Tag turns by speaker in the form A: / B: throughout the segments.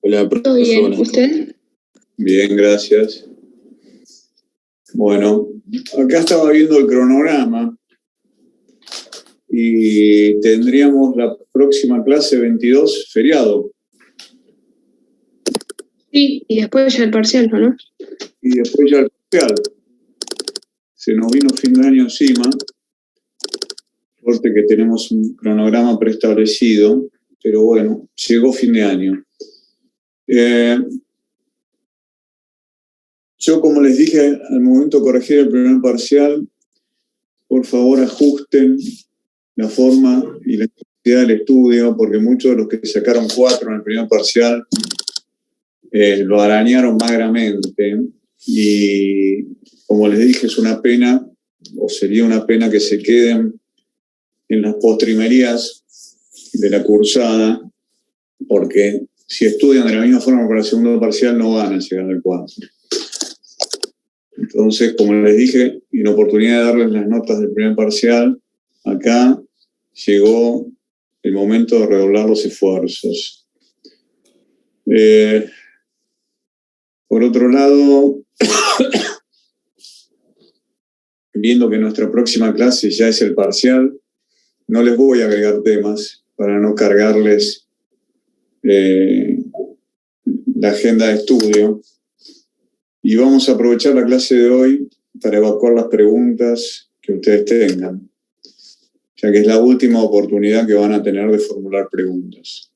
A: Hola,
B: ¿Todo bien? ¿Usted?
C: Bien, gracias. Bueno, acá estaba viendo el cronograma y tendríamos la próxima clase 22 feriado.
B: Sí, y después ya el parcial, ¿no?
C: Y después ya el parcial. Se nos vino fin de año encima. Suerte que tenemos un cronograma preestablecido, pero bueno, llegó fin de año. Yo, como les dije al momento de corregir el primer parcial, por favor ajusten la forma y la intensidad del estudio, porque muchos de los que sacaron 4 en el primer parcial lo arañaron magramente. Y como les dije, es una pena, o sería una pena que se queden en las postrimerías de la cursada, porque si estudian de la misma forma para el segundo parcial no van a llegar al 4. Entonces, como les dije, en oportunidad de darles las notas del primer parcial, acá llegó el momento de redoblar los esfuerzos. Por otro lado, viendo que nuestra próxima clase ya es el parcial, no les voy a agregar temas para no cargarles la agenda de estudio. Y vamos a aprovechar la clase de hoy para evacuar las preguntas que ustedes tengan, ya que es la última oportunidad que van a tener de formular preguntas.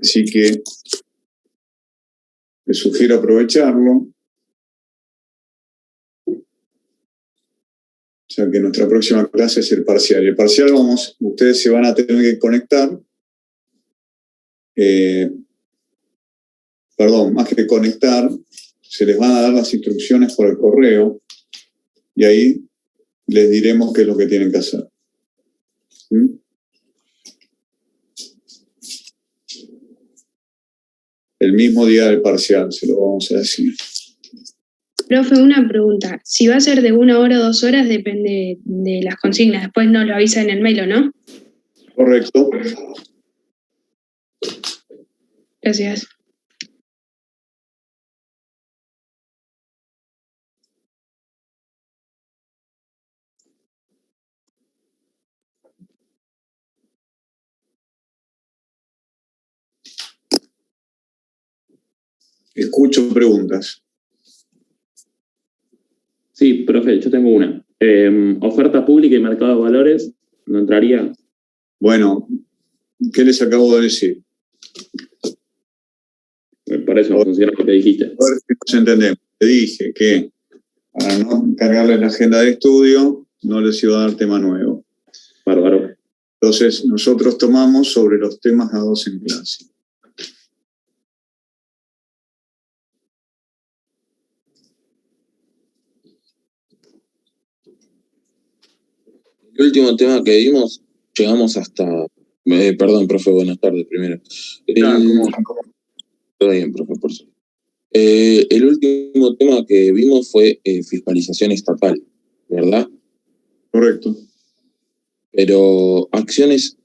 C: Así que les sugiero aprovecharlo, ya que nuestra próxima clase es el parcial. El parcial ustedes se van a tener que conectar. Más que conectar, se les van a dar las instrucciones por el correo y ahí les diremos qué es lo que tienen que hacer. ¿Sí? El mismo día del parcial, se lo vamos a decir.
B: Profe, una pregunta. Si va a ser de 1 hora o 2 horas, depende de las consignas. Después nos lo avisa en el mail, ¿o no?
C: Correcto.
B: Gracias.
C: Escucho preguntas.
A: Sí, profe, yo tengo una. Oferta pública y mercado de valores, ¿no entraría?
C: Bueno, ¿qué les acabo de decir?
A: Por eso funciona lo que dijiste.
C: A ver si nos entendemos. Te dije que para no cargarles la agenda de estudio, no les iba a dar tema nuevo.
A: Bárbaro.
C: Entonces, nosotros tomamos sobre los temas dados en clase.
D: El último tema que vimos, llegamos hasta... perdón, profe, buenas tardes primero. Todo bien, profe, por supuesto. El último tema que vimos fue fiscalización estatal, ¿verdad?
C: Correcto.
D: Pero acciones,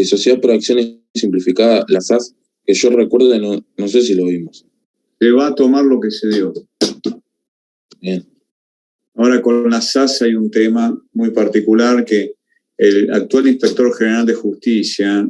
D: Sociedad por Acciones Simplificada, la SAS, que yo recuerdo, no sé si lo vimos.
C: Se va a tomar lo que se dio.
D: Bien.
C: Ahora con la SAS hay un tema muy particular que el actual inspector general de justicia,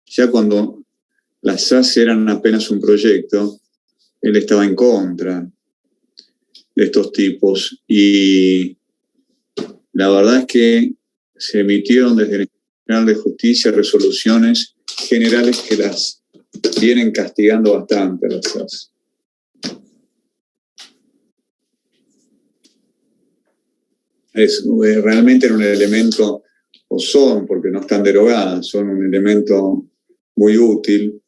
C: ya cuando las SAS eran apenas un proyecto, él estaba en contra de estos tipos y la verdad es que se emitieron desde el Inspector General de Justicia resoluciones generales que las vienen castigando bastante a las SAS. Realmente era un elemento, o son, porque no están derogadas, son un elemento muy útil,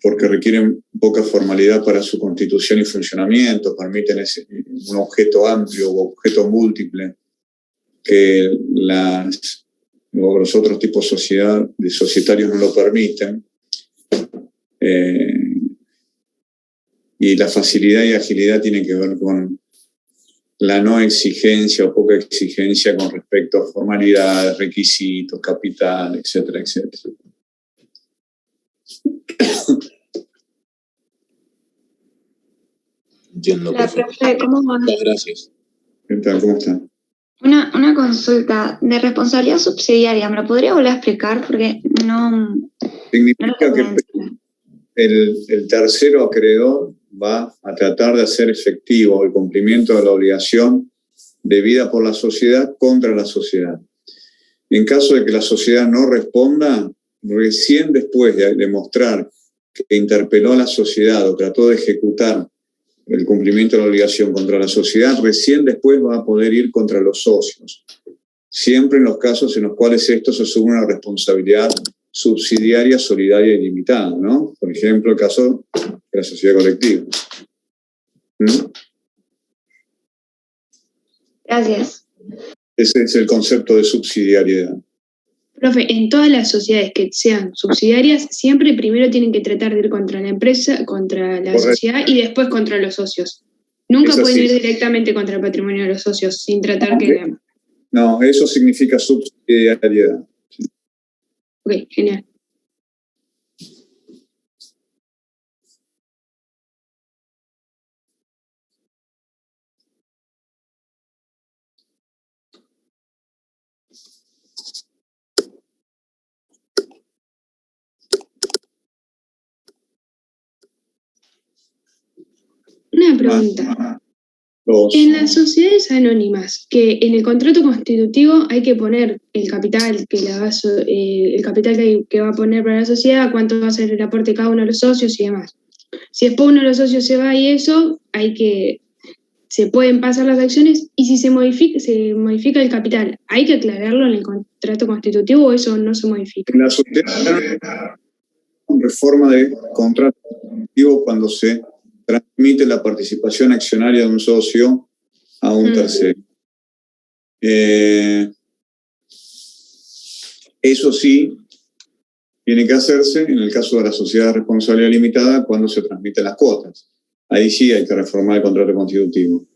C: porque requieren poca formalidad para su constitución y funcionamiento, permiten un objeto amplio o objeto múltiple que los otros tipos de societarios no lo permiten. Y la facilidad y agilidad tienen que ver con la no exigencia o poca exigencia con respecto a formalidades, requisitos, capital, etcétera, etcétera.
D: Entiendo,
E: Hola,
D: perfecto.
E: profe, ¿cómo va?
D: Muchas gracias.
C: ¿Qué tal? ¿Cómo están?
E: Una consulta de responsabilidad subsidiaria, ¿me lo podría volver a explicar? Porque no lo
C: Significa que
E: entiendo.
C: el tercero acreedor va a tratar de hacer efectivo el cumplimiento de la obligación debida por la sociedad contra la sociedad. En caso de que la sociedad no responda, recién después de demostrar que interpeló a la sociedad o trató de ejecutar el cumplimiento de la obligación contra la sociedad, recién después va a poder ir contra los socios. Siempre en los casos en los cuales estos asumen una responsabilidad subsidiaria, solidaria y limitada, ¿no? Por ejemplo, el caso de la sociedad colectiva.
E: Gracias.
C: Ese es el concepto de subsidiariedad.
B: Profe, en todas las sociedades que sean subsidiarias, siempre primero tienen que tratar de ir contra la empresa, contra la
C: Correcto.
B: sociedad y después contra los socios. Nunca
C: Es
B: pueden
C: así.
B: ir directamente contra el patrimonio de los socios sin tratar
C: Ok.
B: que...
C: No, eso significa subsidiariedad.
B: Ok, genial. Una pregunta.
C: Dos.
B: En las sociedades anónimas, que en el contrato constitutivo hay que poner el capital el capital que va a poner para la sociedad, cuánto va a ser el aporte de cada uno de los socios y demás. Si después uno de los socios se va y eso, se pueden pasar las acciones y si se modifica el capital, ¿hay que aclararlo en el contrato constitutivo o eso no se modifica?
C: En la sociedad, reforma de contrato constitutivo cuando se transmite la participación accionaria de un socio a un tercero. Eso sí tiene que hacerse en el caso de la sociedad de responsabilidad limitada cuando se transmiten las cuotas. Ahí sí hay que reformar el contrato constitutivo.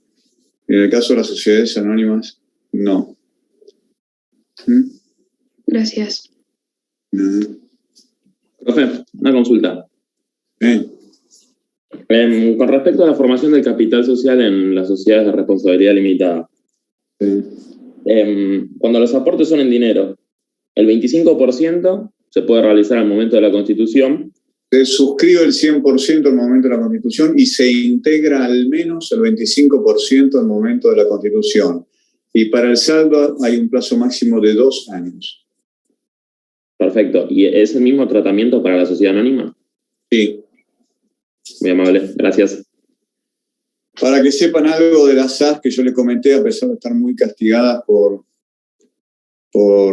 C: En el caso de las sociedades anónimas, no.
B: Gracias.
A: Profe, una consulta. Con respecto a la formación del capital social en las sociedades de responsabilidad limitada, cuando los aportes son en dinero, el 25% se puede realizar al momento de la constitución.
C: Se suscribe el 100% al momento de la constitución y se integra al menos el 25% al momento de la constitución. Y para el saldo hay un plazo máximo de 2 años.
A: Perfecto. ¿Y es el mismo tratamiento para la sociedad anónima?
C: Sí.
A: Muy amable, gracias.
C: Para que sepan algo de las SAS que yo les comenté, a pesar de estar muy castigadas por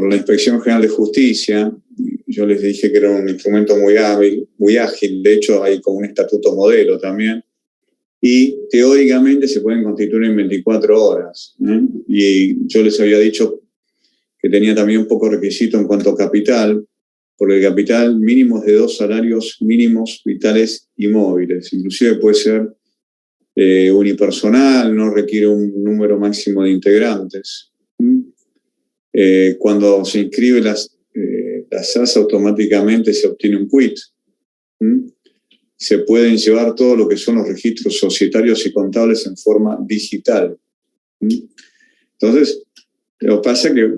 C: la Inspección General de Justicia, yo les dije que era un instrumento muy hábil, muy ágil, de hecho hay como un estatuto modelo también, y teóricamente se pueden constituir en 24 horas. Y yo les había dicho que tenía también poco requisito en cuanto a capital, porque el capital mínimo es de 2 salarios mínimos vitales y móviles, inclusive puede ser unipersonal, no requiere un número máximo de integrantes. Cuando se inscribe las SAS automáticamente se obtiene un quit. Se pueden llevar todo lo que son los registros societarios y contables en forma digital. Entonces, lo que pasa es que,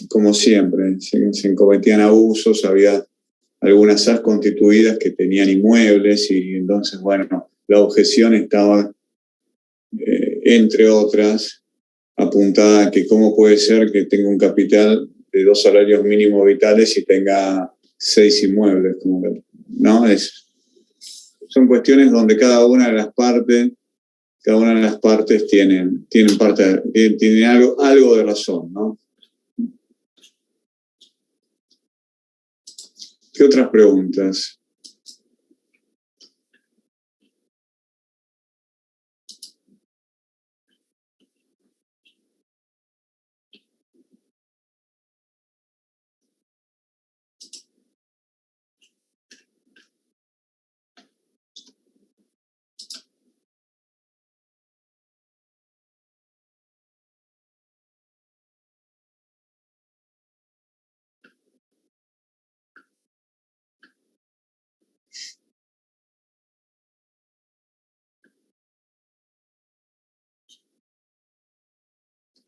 C: como siempre, se cometían abusos, había algunas SAS constituidas que tenían inmuebles y entonces, bueno, la objeción estaba, entre otras, apuntada a que cómo puede ser que tenga un capital de 2 salarios mínimos vitales y tenga 6 inmuebles. Como que, ¿no? Son cuestiones donde cada una de las partes tienen algo de razón, ¿no? ¿Qué otras preguntas?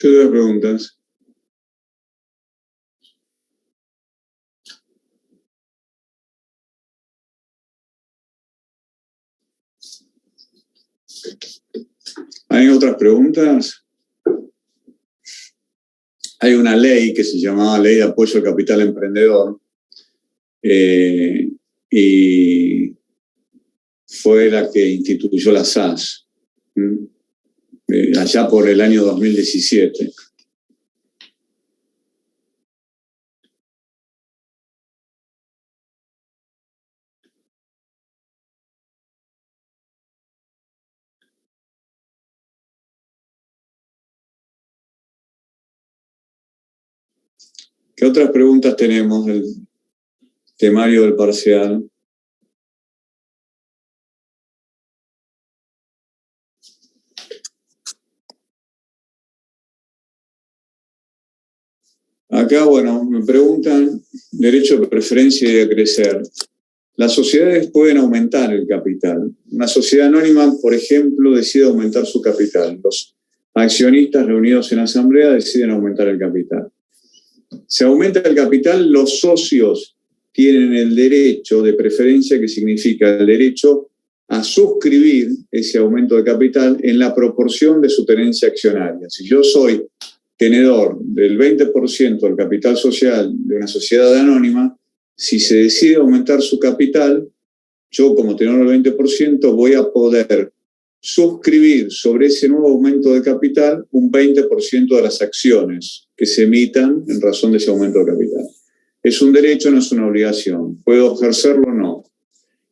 C: ¿Qué otras preguntas? ¿Hay otras preguntas? Hay una ley que se llamaba Ley de Apoyo al Capital Emprendedor y fue la que instituyó la SAS allá por el año 2017. ¿Qué otras preguntas tenemos del temario del parcial? Acá, bueno, me preguntan derecho de preferencia y de crecer. Las sociedades pueden aumentar el capital. Una sociedad anónima, por ejemplo, decide aumentar su capital. Los accionistas reunidos en asamblea deciden aumentar el capital. Se aumenta el capital, los socios tienen el derecho de preferencia, que significa el derecho a suscribir ese aumento de capital en la proporción de su tenencia accionaria. Si yo soy tenedor del 20% del capital social de una sociedad anónima, si se decide aumentar su capital, yo como tenedor del 20% voy a poder suscribir sobre ese nuevo aumento de capital un 20% de las acciones que se emitan en razón de ese aumento de capital. Es un derecho, no es una obligación. ¿Puedo ejercerlo o no?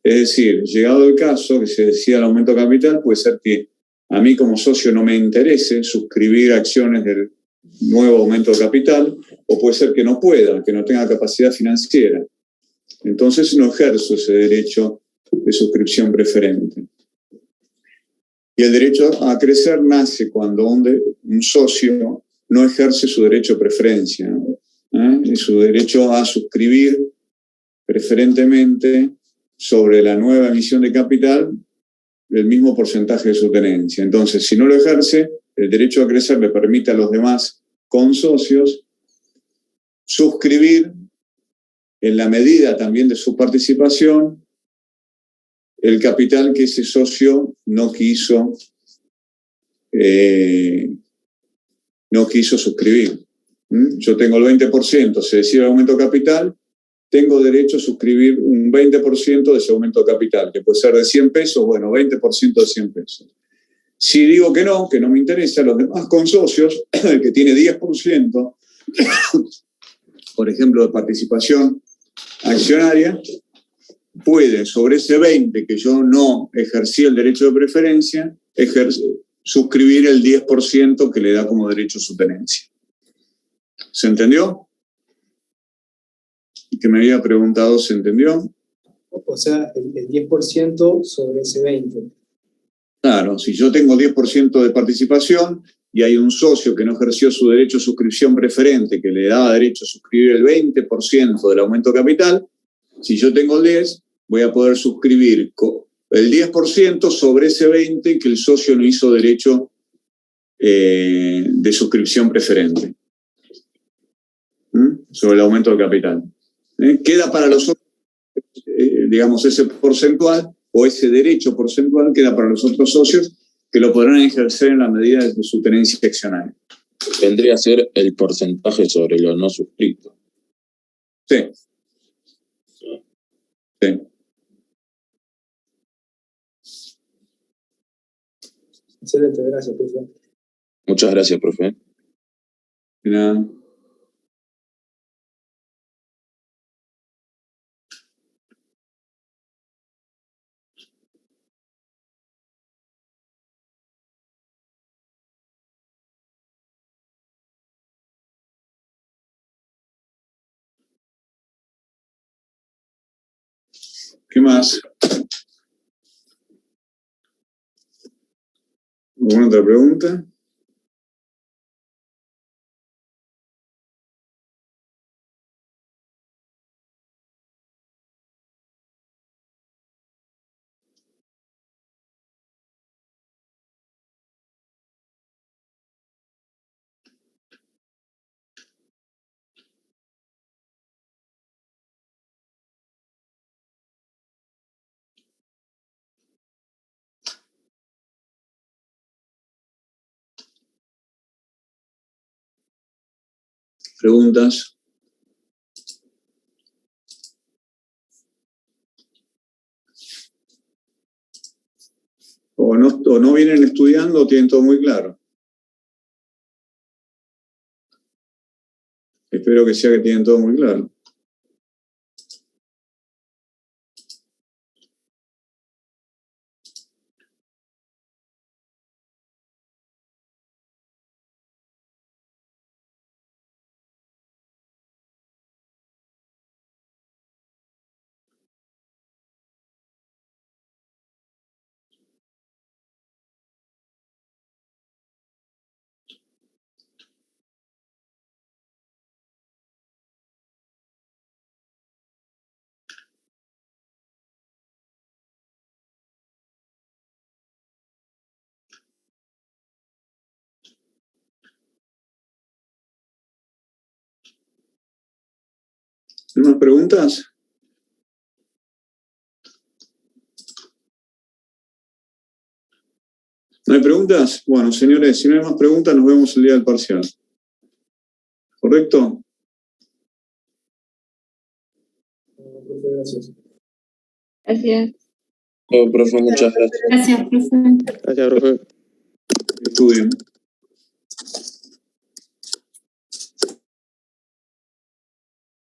C: Es decir, llegado el caso que se decida el aumento de capital, puede ser que a mí como socio no me interese suscribir acciones del nuevo aumento de capital, o puede ser que no pueda, que no tenga capacidad financiera. Entonces no ejerzo ese derecho de suscripción preferente. Y el derecho a crecer nace cuando un socio no ejerce su derecho de preferencia, y su derecho a suscribir preferentemente sobre la nueva emisión de capital el mismo porcentaje de su tenencia. Entonces, si no lo ejerce, el derecho a crecer le permite a los demás consocios suscribir en la medida también de su participación el capital que ese socio no quiso suscribir. Yo tengo el 20%, se decide el aumento de capital, tengo derecho a suscribir un 20% de ese aumento de capital, que puede ser de 100 pesos, bueno, 20% de 100 pesos. Si digo que no me interesa, los demás consocios, el que tiene 10%, por ejemplo, de participación accionaria, puede, sobre ese 20% que yo no ejercí el derecho de preferencia, suscribir el 10% que le da como derecho su tenencia. ¿Se entendió? Que me había preguntado, ¿se entendió?
F: O sea, el 10% sobre ese 20%.
C: Claro, si yo tengo 10% de participación y hay un socio que no ejerció su derecho a suscripción preferente, que le daba derecho a suscribir el 20% del aumento de capital, si yo tengo el 10%, voy a poder suscribir el 10% sobre ese 20% que el socio no hizo derecho de suscripción preferente. Sobre el aumento de capital. Queda para los otros, digamos, ese porcentual o ese derecho porcentual queda para los otros socios que lo podrán ejercer en la medida de su tenencia accionaria.
D: Vendría a ser el porcentaje sobre lo no suscrito.
C: Sí. Sí.
F: Excelente, gracias, profe.
D: Muchas gracias, profe.
C: De nada. ¿Qué más? ¿Alguna otra pregunta? ¿Preguntas? O no vienen estudiando o tienen todo muy claro. Espero que sea que tienen todo muy claro. ¿Hay más preguntas? ¿No hay preguntas? Bueno, señores, si no hay más preguntas, nos vemos el día del parcial. ¿Correcto?
F: Profe, gracias.
E: Gracias.
D: Profe, muchas gracias.
G: Gracias, profe.
A: Gracias, profe.
C: Estudien.